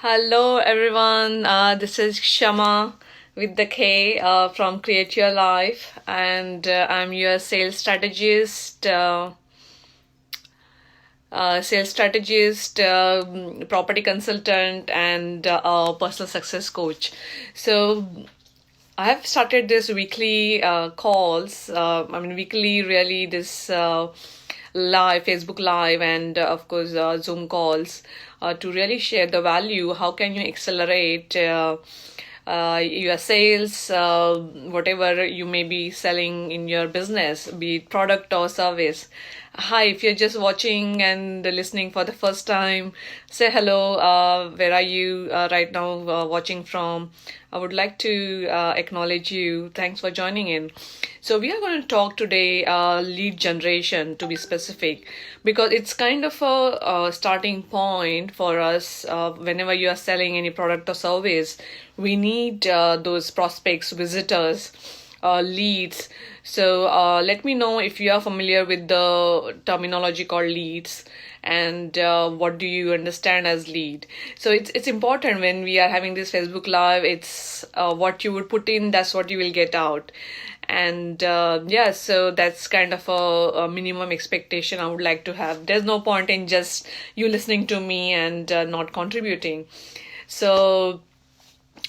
Hello everyone, this is Shama with the K from Create Your Life, and I'm your sales strategist, property consultant, and personal success coach. So I have started this weekly calls. Weekly, really, this live, Facebook Live, and of course, Zoom calls to really share the value. How can you accelerate your sales, whatever you may be selling in your business, be it product or service? Hi, if you're just watching and listening for the first time, say hello. Where are you right now watching from? I would like to acknowledge you. Thanks for joining in. So we are going to talk today lead generation, to be specific, because it's kind of a starting point for us. Whenever you are selling any product or service, we need those prospects, visitors, leads. So let me know if you are familiar with the terminology called leads, and what do you understand as lead. So it's important when we are having this Facebook Live. It's what you would put in, that's what you will get out. And yeah, so that's kind of a minimum expectation I would like to have. There's no point in just you listening to me and not contributing. So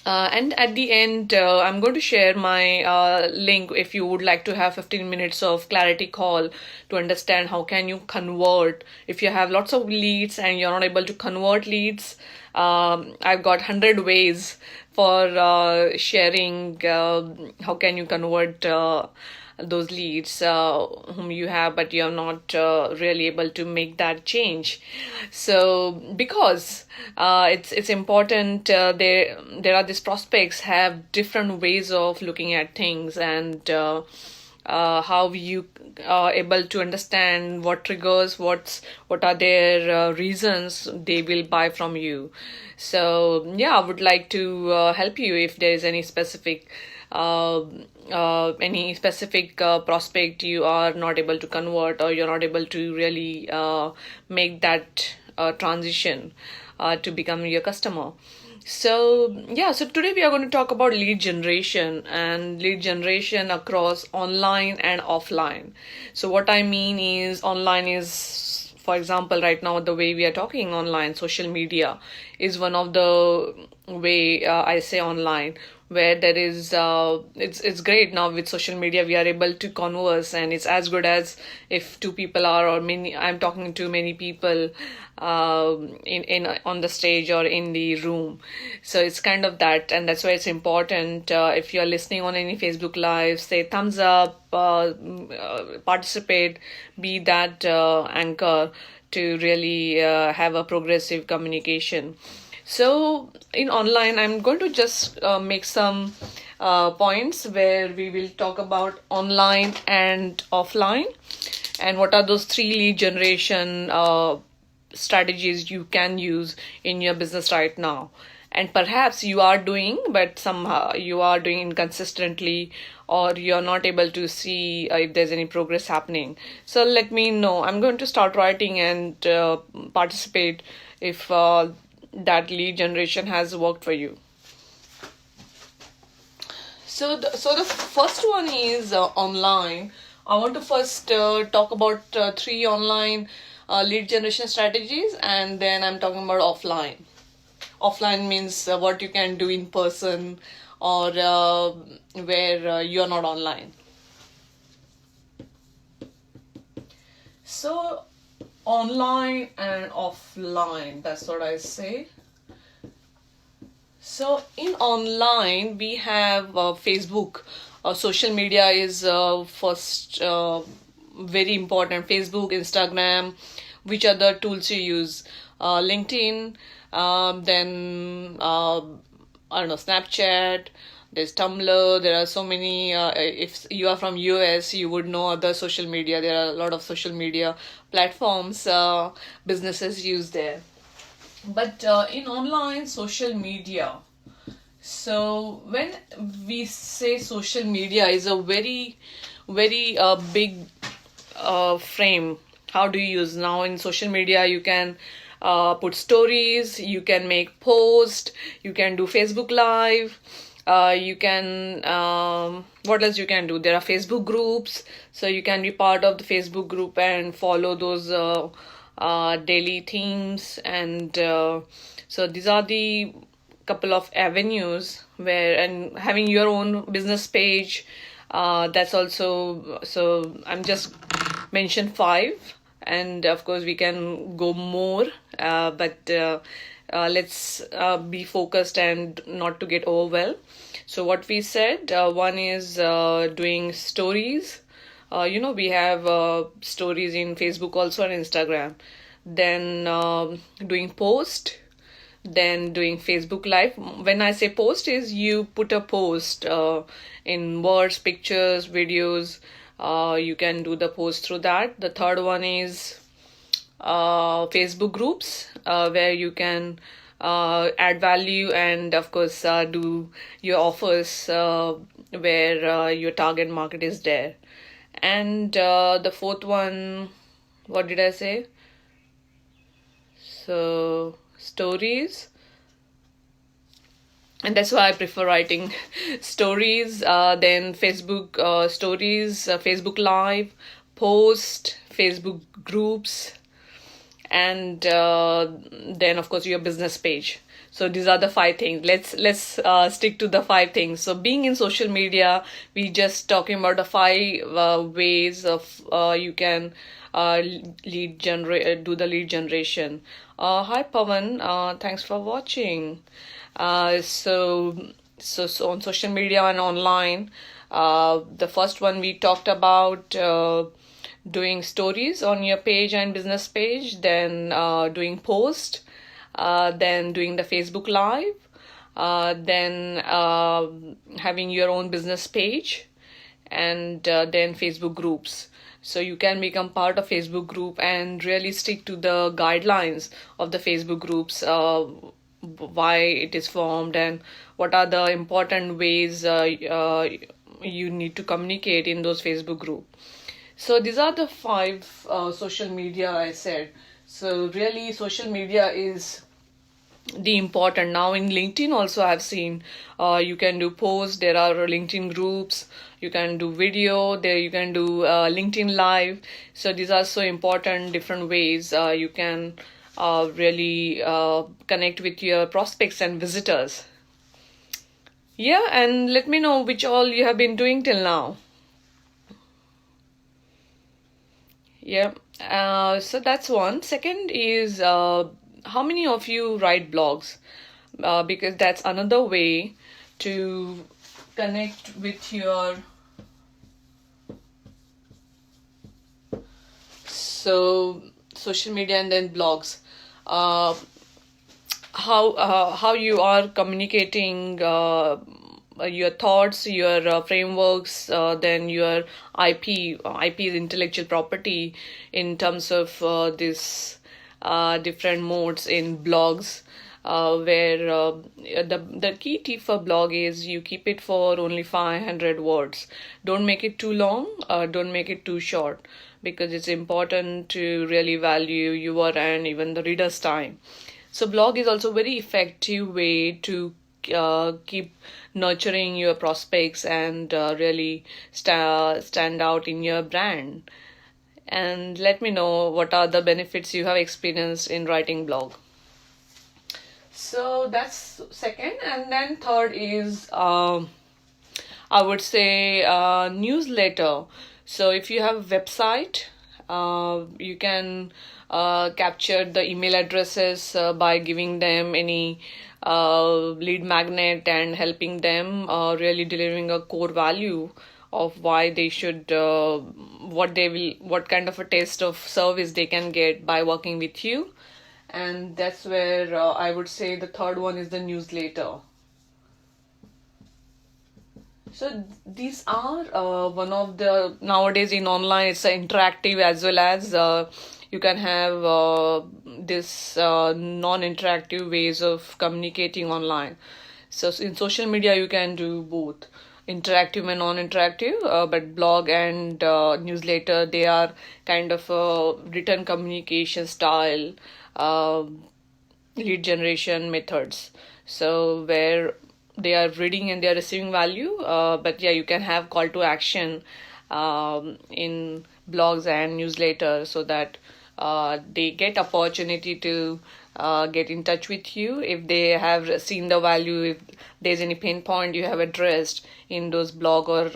and at the end, I'm going to share my link if you would like to have 15 minutes of clarity call to understand how can you convert. If you have lots of leads and you're not able to convert leads, I've got 100 ways for sharing how can you convert those leads whom you have, but you're not really able to make that change. So because it's important, there are these prospects have different ways of looking at things, and how you are able to understand what triggers, what are their reasons they will buy from you. So yeah, I would like to help you if there is any specific prospect you are not able to convert, or you're not able to really make that transition to become your customer. So yeah, so today we are going to talk about lead generation, and lead generation across online and offline. So what I mean is, online is, for example, right now the way we are talking online, social media is one of the way I say online, where there is it's great now with social media. We are able to converse, and it's as good as if two people are, or many, I'm talking to many people in on the stage or in the room. So it's kind of that, and that's why it's important. If you're listening on any Facebook Live, say thumbs up, participate, be that anchor to really have a progressive communication. So in online, I'm going to just make some points where we will talk about online and offline, and what are those three lead generation strategies you can use in your business right now. And perhaps you are doing, but somehow you are doing inconsistently, or you're not able to see if there's any progress happening. So let me know. I'm going to start writing and participate if that lead generation has worked for you. So the first one is online. I want to first talk about three online lead generation strategies, and then I'm talking about offline. Offline means what you can do in person, or where you're not online. So online and offline, that's what I say. So in online, we have Facebook. Social media is first very important. Facebook, Instagram. Which other tools you use? LinkedIn. Then I don't know, Snapchat. There's Tumblr. There are so many. If you are from US, you would know other social media. There are a lot of social media platforms businesses use there. But in online social media, so when we say social media is a very, very big frame. How do you use now in social media? You can put stories, you can make posts, you can do Facebook Live. You can what else you can do? There are Facebook groups, so you can be part of the Facebook group and follow those daily themes. And so these are the couple of avenues where, and having your own business page, that's also, so I'm just mentioned five, and of course we can go more, but let's be focused and not to get overwhelmed. So what we said, one is doing stories. We have stories in Facebook also and Instagram. Then doing post, then doing Facebook Live. When I say post, is you put a post in words, pictures, videos. You can do the post through that. The third one is Facebook groups, where you can add value and of course do your offers where your target market is there. And the fourth one, what did I say? So stories, and that's why I prefer writing stories. Then Facebook stories, Facebook Live, post, Facebook groups, and then of course your business page. So these are the five things. Let's stick to the five things. So being in social media, we just talking about the five ways of you can do the lead generation. Hi Pawan, thanks for watching. So on social media and online, the first one we talked about doing stories on your page and business page, then doing post, then doing the Facebook Live, then having your own business page, and then Facebook groups. So you can become part of Facebook group and really stick to the guidelines of the Facebook groups, why it is formed and what are the important ways you need to communicate in those Facebook group. So these are the five social media I said. So really social media is the important. Now in LinkedIn also I've seen you can do posts, there are LinkedIn groups, you can do video there, you can do LinkedIn Live. So these are so important different ways you can really connect with your prospects and visitors. Yeah, and let me know which all you have been doing till now. Yeah, so that's one. Second is how many of you write blogs? Because that's another way to connect with your social media and then blogs. How you are communicating your thoughts, your frameworks, then your IP is intellectual property in terms of this different modes in blogs, where the key tip for blog is you keep it for only 500 words. Don't make it too long, don't make it too short, because it's important to really value your and even the reader's time. So blog is also very effective way to keep nurturing your prospects and really stand out in your brand. And let me know what are the benefits you have experienced in writing blog. So that's second. And then third is I would say newsletter. So if you have a website, you can capture the email addresses by giving them any lead magnet and helping them really delivering a core value of why they should what kind of a taste of service they can get by working with you. And that's where I would say the third one is the newsletter. So these are one of the, nowadays in online it's interactive as well as you can have this non-interactive ways of communicating online. So in social media you can do both interactive and non-interactive, but blog and newsletter, they are kind of a written communication style uh, lead generation methods. So where they are reading and they are receiving value, but yeah, you can have call to action in blogs and newsletters so that they get opportunity to get in touch with you if they have seen the value, if there's any pain point you have addressed in those blog or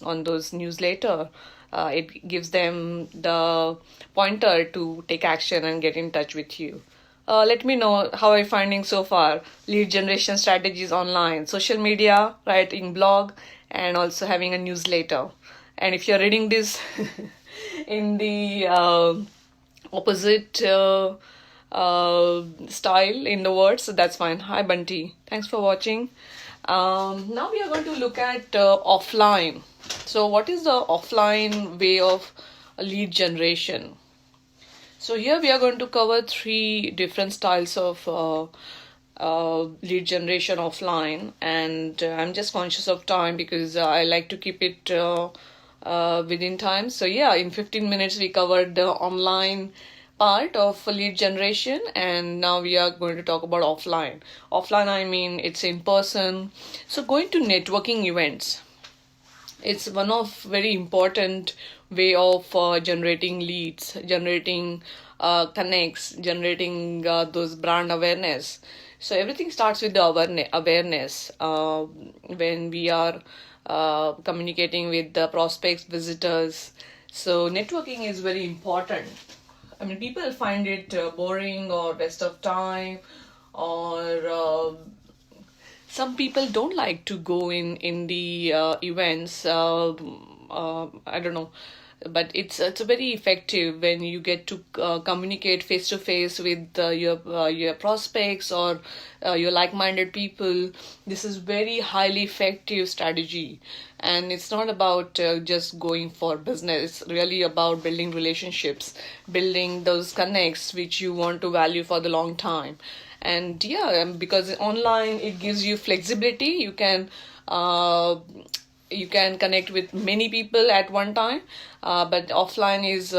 on those newsletter. It gives them the pointer to take action and get in touch with you. Let me know how are you finding so far lead generation strategies online, social media, writing blog, and also having a newsletter. And if you're reading this in the opposite style in the words, so that's fine. Hi Bunty, thanks for watching. Now we are going to look at offline. So what is the offline way of lead generation? So here we are going to cover 3 different styles of lead generation offline, and I'm just conscious of time because I like to keep it within time. So yeah, in 15 minutes we covered the online part of lead generation, and now we are going to talk about offline. Offline, I mean it's in person. So going to networking events, it's one of very important way of generating leads, generating connects, generating those brand awareness. So everything starts with the awareness when we are communicating with the prospects, visitors. So networking is very important. I mean, people find it boring or waste of time, or some people don't like to go in the events. I don't know, but it's very effective when you get to communicate face to face with your prospects or your like-minded people. This is very highly effective strategy, and it's not about just going for business. It's really about building relationships, building those connects which you want to value for the long time. And yeah, because online it gives you flexibility. You can connect with many people at one time, but offline is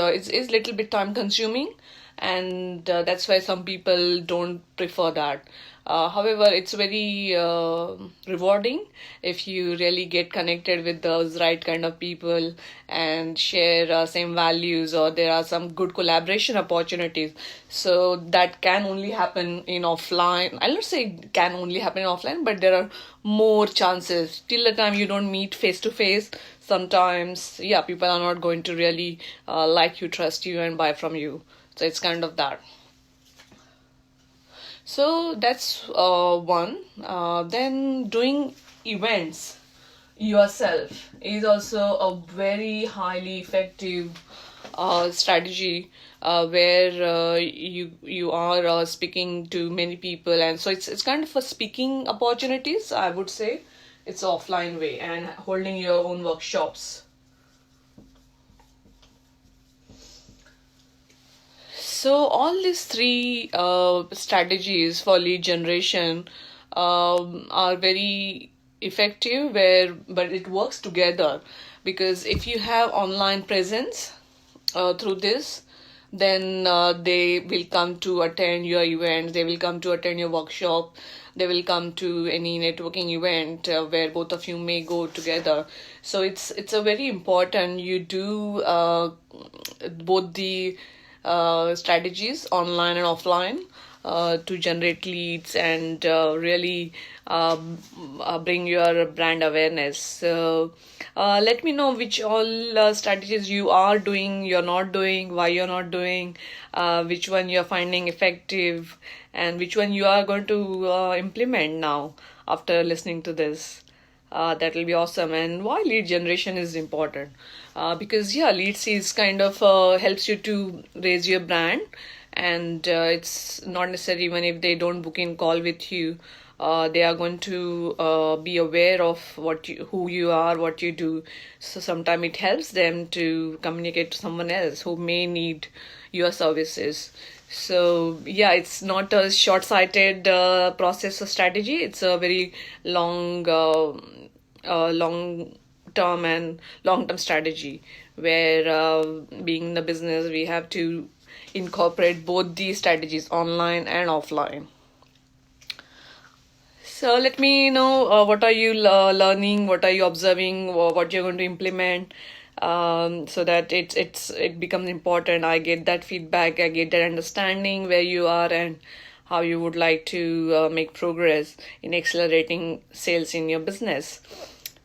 little bit time consuming, and that's why some people don't prefer that. However, it's very rewarding if you really get connected with those right kind of people and share same values, or there are some good collaboration opportunities. So that can only happen in offline. I'll not say can only happen in offline, but there are more chances. Till the time you don't meet face to face, sometimes, yeah, people are not going to really like you, trust you, and buy from you. So it's kind of that. So that's one. Then doing events yourself is also a very highly effective strategy where you are speaking to many people, and so it's kind of a speaking opportunities, I would say. It's offline way, and holding your own workshops. So all these 3 strategies for lead generation are very effective, but it works together, because if you have online presence through this, then they will come to attend your events, they will come to attend your workshop, they will come to any networking event where both of you may go together. So it's a very important you do both the strategies online and offline to generate leads and really bring your brand awareness. So let me know which all strategies you are doing, you're not doing, why you're not doing, which one you're finding effective, and which one you are going to implement now after listening to this. That will be awesome. And why lead generation is important? Because yeah, leads is kind of helps you to raise your brand, and it's not necessary even if they don't book in call with you. They are going to be aware of who you are, what you do. So sometimes it helps them to communicate to someone else who may need your services. So yeah, it's not a short-sighted process or strategy. It's a very long term and long term strategy where being in the business we have to incorporate both these strategies, online and offline. So let me know what are you learning, what are you observing, or what you're going to implement, so that it becomes important. I get that feedback, I get that understanding where you are and how you would like to make progress in accelerating sales in your business.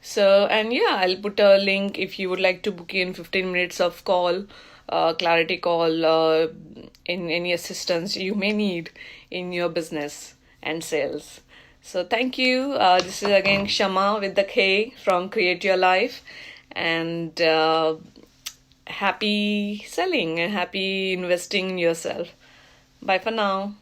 So, and yeah, I'll put a link if you would like to book in 15 minutes of call, clarity call, in any assistance you may need in your business and sales. So, thank you. This is again Shama with the K from Create Your Life, and happy selling and happy investing in yourself. Bye for now.